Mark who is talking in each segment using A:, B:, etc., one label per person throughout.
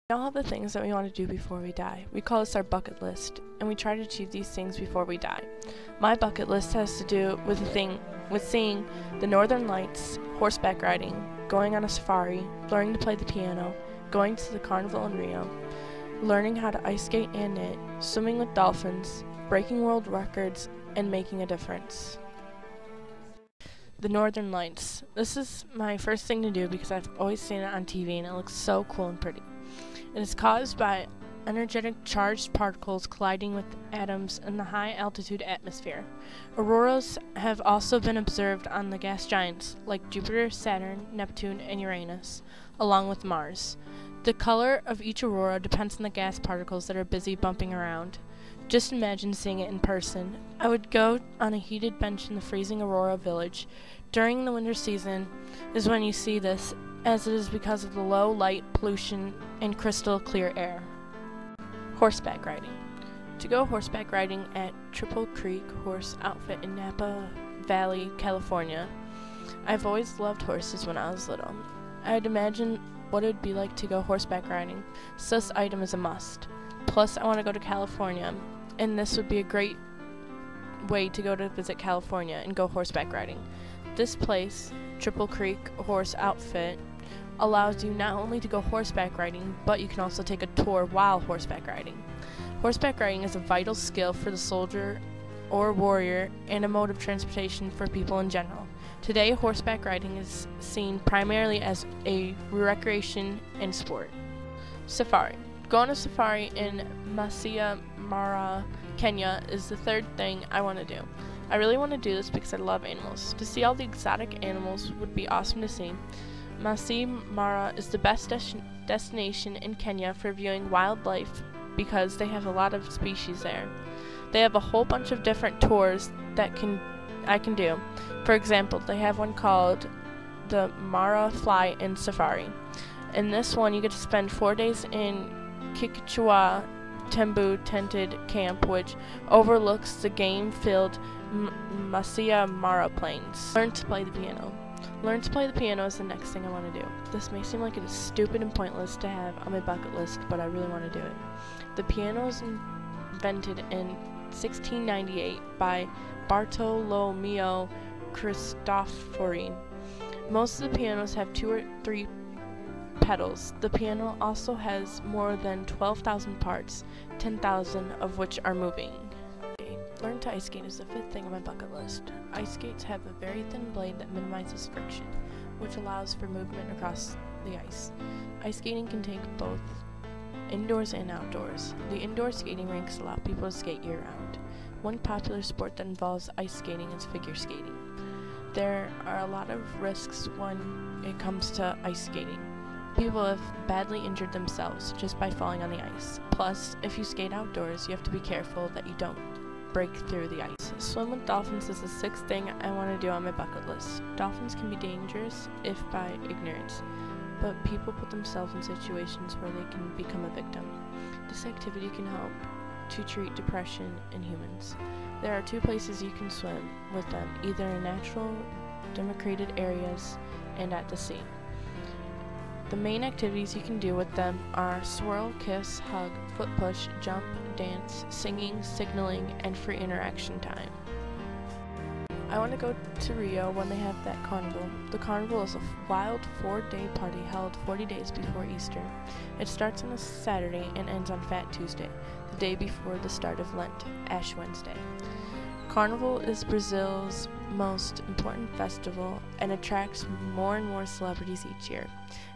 A: We all have the things that we want to do before we die. We call this our bucket list, and we try to achieve these things before we die. My bucket list has to do with seeing the northern lights, horseback riding, going on a safari, learning to play the piano, going to the carnival in Rio, learning how to ice skate and knit, swimming with dolphins, breaking world records, and making a difference. The Northern Lights. This is my first thing to do because I've always seen it on TV and it looks so cool and pretty. It is caused by energetic charged particles colliding with atoms in the high-altitude atmosphere. Auroras have also been observed on the gas giants like Jupiter, Saturn, Neptune, and Uranus, along with Mars. The color of each aurora depends on the gas particles that are busy bumping around. Just imagine seeing it in person. I would go on a heated bench in the freezing Aurora village. During the winter season is when you see this, as it is because of the low light pollution and crystal clear air. Horseback riding. To go horseback riding at Triple Creek Horse Outfit in Napa Valley, California. I've always loved horses when I was little. I'd imagine what it would be like to go horseback riding, so this item is a must. Plus, I want to go to California, and this would be a great way to go to visit California and go horseback riding. This place, Triple Creek Horse Outfit, allows you not only to go horseback riding, but you can also take a tour while horseback riding. Horseback riding is a vital skill for the soldier or warrior and a mode of transportation for people in general. Today, horseback riding is seen primarily as a recreation and sport. Safari. Go on a safari in Masai Mara, Kenya is the third thing I want to do. I really want to do this because I love animals. To see all the exotic animals would be awesome to see. Masai Mara is the best destination in Kenya for viewing wildlife because they have a lot of species there. They have a whole bunch of different tours that I can do. For example, they have one called the Mara Fly In Safari. In this one, you get to spend 4 days in Kikichwa Tembu tented camp, which overlooks the game-filled Masai Mara plains. Learn to play the piano. Learn to play the piano is the next thing I want to do. This may seem like it is stupid and pointless to have on my bucket list, but I really want to do it. The piano was invented in 1698 by Bartolomeo Cristofori. Most of the pianos have 2 or 3 pedals. The piano also has more than 12,000 parts, 10,000 of which are moving. Learn to ice skate is the 5th thing on my bucket list. Ice skates have a very thin blade that minimizes friction, which allows for movement across the ice. Ice skating can take both indoors and outdoors. The indoor skating rinks allow people to skate year-round. One popular sport that involves ice skating is figure skating. There are a lot of risks when it comes to ice skating. People have badly injured themselves just by falling on the ice. Plus, if you skate outdoors, you have to be careful that you don't break through the ice. Swim with dolphins is the 6th thing I want to do on my bucket list. Dolphins can be dangerous if by ignorance, but people put themselves in situations where they can become a victim. This activity can help to treat depression in humans. There are 2 places you can swim with them, either in natural, democrated areas and at the sea. The main activities you can do with them are swirl, kiss, hug, foot push, jump, dance, singing, signaling, and free interaction time. I want to go to Rio when they have that carnival. The carnival is a wild 4-day party held 40 days before Easter. It starts on a Saturday and ends on Fat Tuesday, the day before the start of Lent, Ash Wednesday. Carnival is Brazil's most important festival and attracts more and more celebrities each year.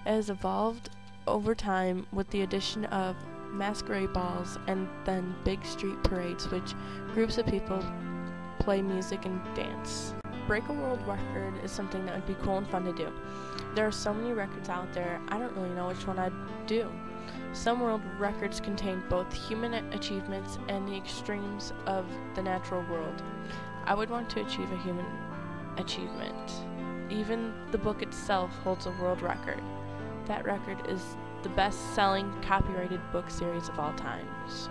A: It has evolved over time with the addition of masquerade balls and then big street parades, which groups of people play music and dance. Break a world record is something that would be cool and fun to do. There are so many records out there, I don't really know which one I'd do. Some world records contain both human achievements and the extremes of the natural world. I would want to achieve a human achievement. Even the book itself holds a world record. That record is the best-selling copyrighted book series of all times.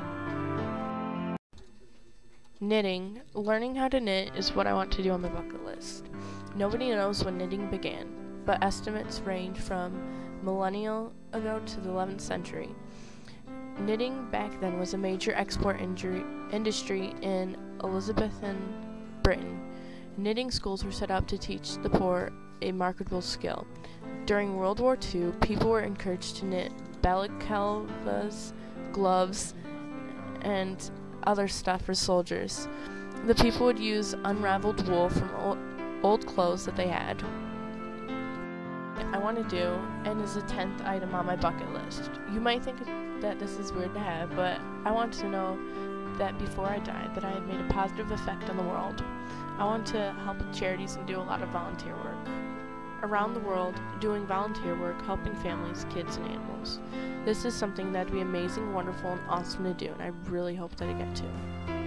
A: Knitting. Learning how to knit is what I want to do on my bucket list. Nobody knows when knitting began, but estimates range from millennia ago to the 11th century. Knitting back then was a major export industry in Elizabethan Britain. Knitting schools were set up to teach the poor a marketable skill. During World War II, people were encouraged to knit balaclavas, gloves, and other stuff for soldiers. The people would use unraveled wool from old clothes that they had. I want to do, and is the 10th item on my bucket list. You might think that this is weird to have, but I want to know that before I die, that I have made a positive effect on the world. I want to help with charities and do a lot of volunteer work. Around the world, doing volunteer work, helping families, kids, and animals. This is something that would be amazing, wonderful, and awesome to do, and I really hope that I get to.